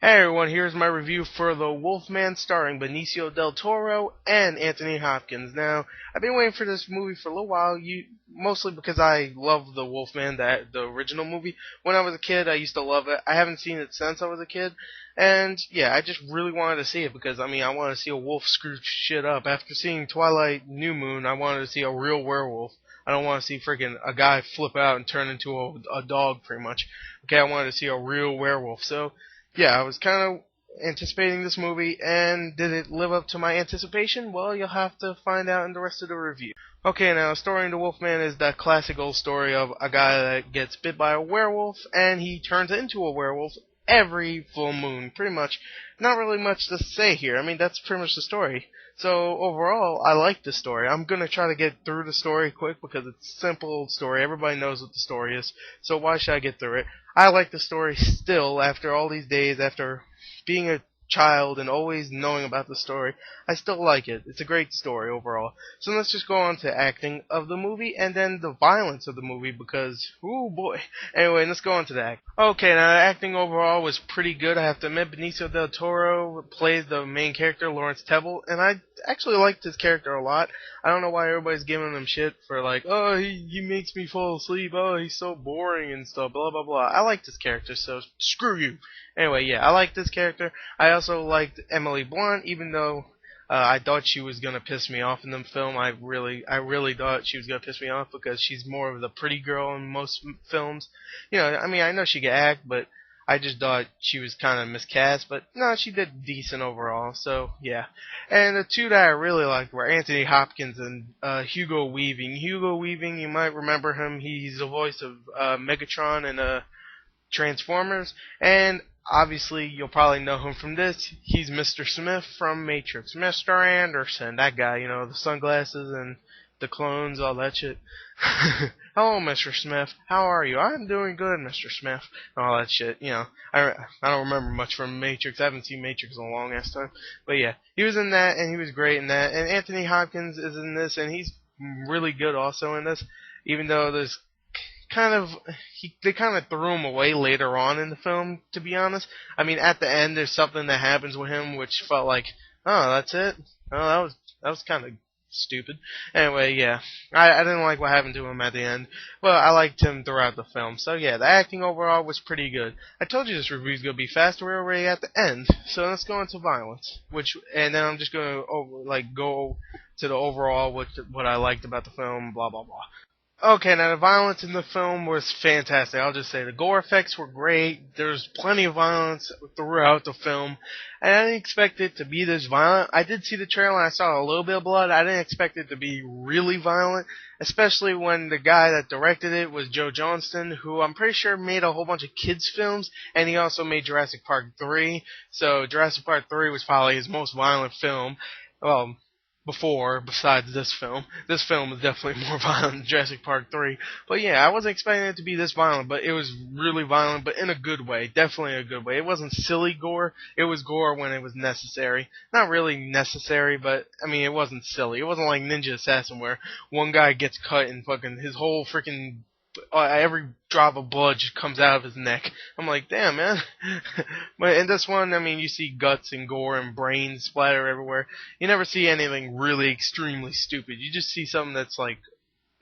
Hey everyone, here's my review for The Wolfman starring Benicio del Toro and Anthony Hopkins. Now, I've been waiting for this movie for a little while, mostly because I love The Wolfman, the original movie. When I was a kid, I used to love it. I haven't seen it since I was a kid, and yeah, I just really wanted to see it because, I want to see a wolf screw shit up. After seeing Twilight New Moon, I wanted to see a real werewolf. I don't want to see freaking a guy flip out and turn into a dog, pretty much. Okay, I wanted to see a real werewolf, so yeah, I was kind of anticipating this movie, and did it live up to my anticipation? Well, you'll have to find out in the rest of the review. Okay, now, Story in the Wolfman is that classic old story of a guy that gets bit by a werewolf, and he turns into a werewolf every full moon, pretty much. Not really much to say here. That's pretty much the story. So, overall, I like the story. I'm going to try to get through the story quick because it's a simple story. Everybody knows what the story is, so why should I get through it? I like the story still after all these days, after being a child and always knowing about the story. I still like it. It's a great story overall. So let's just go on to acting of the movie and then the violence of the movie because, ooh boy. Anyway, let's go on to the act. Okay, now the acting overall was pretty good. I have to admit, Benicio del Toro plays the main character, Lawrence Tebble, and I actually liked his character a lot. I don't know why everybody's giving him shit for like, oh, he makes me fall asleep, oh, he's so boring and stuff, blah blah blah. I liked his character, so screw you. Anyway, yeah, I liked this character. I also liked Emily Blunt, even though I thought she was gonna piss me off in the film. I really thought she was gonna piss me off because she's more of the pretty girl in most films. I know she can act, but I just thought she was kind of miscast. But no, she did decent overall. So yeah, and the two that I really liked were Anthony Hopkins and Hugo Weaving. Hugo Weaving, you might remember him. He's the voice of Megatron and Transformers, and obviously you'll probably know him from this. He's Mr. Smith from Matrix. Mr. Anderson, that guy, the sunglasses and the clones, all that shit. Hello, Mr. Smith. How are you? I'm doing good, Mr. Smith. All that shit. I don't remember much from Matrix. I haven't seen Matrix in a long ass time. But yeah, he was in that, and he was great in that. And Anthony Hopkins is in this, and he's really good also in this, even though there's they kind of threw him away later on in the film, to be honest. At the end, there's something that happens with him which felt like, oh, that's it. Oh, that was kind of stupid. Anyway, yeah, I didn't like what happened to him at the end, but I liked him throughout the film. So yeah, the acting overall was pretty good. I told you this review's gonna be fast. We're already at the end, so let's go into violence. And then I'm just gonna go to the overall what I liked about the film. Blah blah blah. Okay, now the violence in the film was fantastic. I'll just say the gore effects were great. There's plenty of violence throughout the film. And I didn't expect it to be this violent. I did see the trailer and I saw a little bit of blood. I didn't expect it to be really violent, especially when the guy that directed it was Joe Johnston, who I'm pretty sure made a whole bunch of kids films, and he also made Jurassic Park 3. So Jurassic Park 3 was probably his most violent film. Well, besides this film. This film is definitely more violent than Jurassic Park 3. But yeah, I wasn't expecting it to be this violent, but it was really violent, but in a good way. Definitely a good way. It wasn't silly gore. It was gore when it was necessary. Not really necessary, but, it wasn't silly. It wasn't like Ninja Assassin where one guy gets cut and fucking his whole freaking every drop of blood just comes out of his neck. I'm like, damn, man. But in this one, you see guts and gore and brains splatter everywhere. You never see anything really extremely stupid. You just see something that's like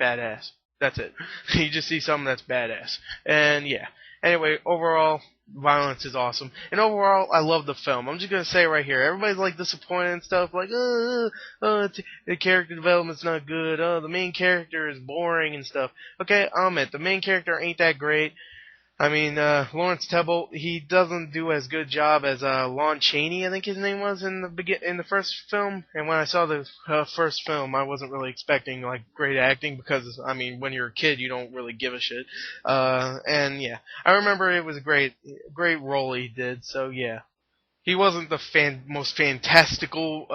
badass. That's it. You just see something that's badass. And yeah. Anyway, overall, violence is awesome. And overall, I love the film. I'm just gonna say right here, everybody's like disappointed and stuff, like, the character development's not good, the main character is boring and stuff. Okay, I'll admit, the main character ain't that great. Lawrence Tebble, he doesn't do as good job as Lon Chaney, I think his name was in the first film. And when I saw the first film, I wasn't really expecting like great acting because when you're a kid, you don't really give a shit. And yeah, I remember it was a great role he did. So yeah. He wasn't the most fantastical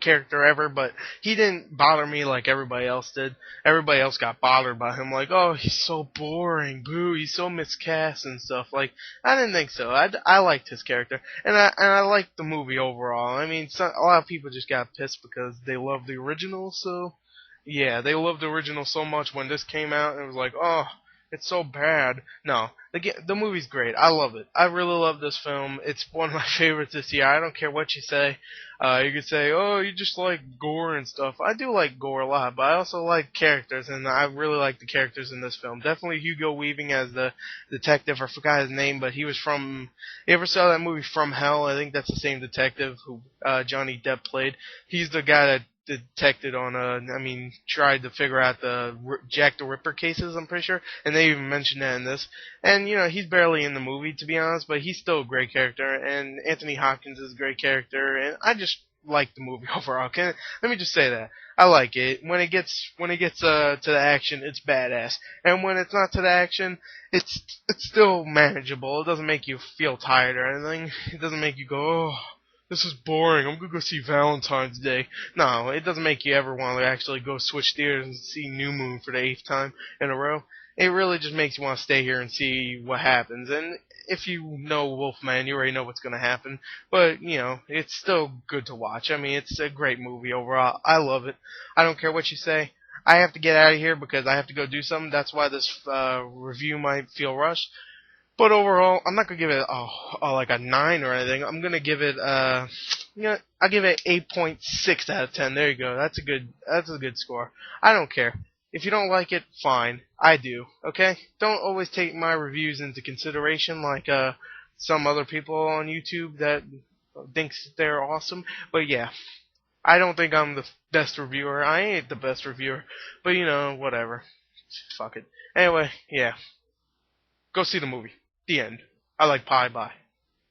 character ever, but he didn't bother me like everybody else did. Everybody else got bothered by him, like, oh, he's so boring, boo, he's so miscast and stuff. Like, I didn't think so. I liked his character, and I liked the movie overall. A lot of people just got pissed because they loved the original, so yeah, they loved the original so much when this came out, and it was like, oh, It's so bad. No, the movie's great. I love it. I really love this film. It's one of my favorites this year. I don't care what you say. You could say, oh, you just like gore and stuff. I do like gore a lot, but I also like characters, and I really like the characters in this film. Definitely Hugo Weaving as the detective. I forgot his name, but he was from. You ever saw that movie From Hell? I think that's the same detective who Johnny Depp played. He's the guy that detected on tried to figure out the Jack the Ripper cases, I'm pretty sure, and they even mentioned that in this. And he's barely in the movie, to be honest, but he's still a great character, and Anthony Hopkins is a great character, and I just like the movie overall. Let me just say that I like it. When it gets to the action, it's badass, and when it's not to the action, it's still manageable. It doesn't make you feel tired or anything. It doesn't make you go, oh, this is boring. I'm gonna go see Valentine's Day. No, it doesn't make you ever want to actually go switch theaters and see New Moon for the 8th time in a row. It really just makes you want to stay here and see what happens. And if you know Wolfman, you already know what's gonna happen. But it's still good to watch. I mean, it's a great movie overall. I love it. I don't care what you say. I have to get out of here because I have to go do something. That's why this review might feel rushed. But overall, I'm not gonna give it like a 9 or anything. I'm gonna give it I'll give it 8.6 out of 10. There you go. That's a good score. I don't care. If you don't like it, fine. I do. Okay? Don't always take my reviews into consideration like some other people on YouTube that thinks they're awesome. But yeah, I don't think I'm the best reviewer. I ain't the best reviewer. But whatever. Fuck it. Anyway, yeah. Go see the movie. The end. I like pie. Bye.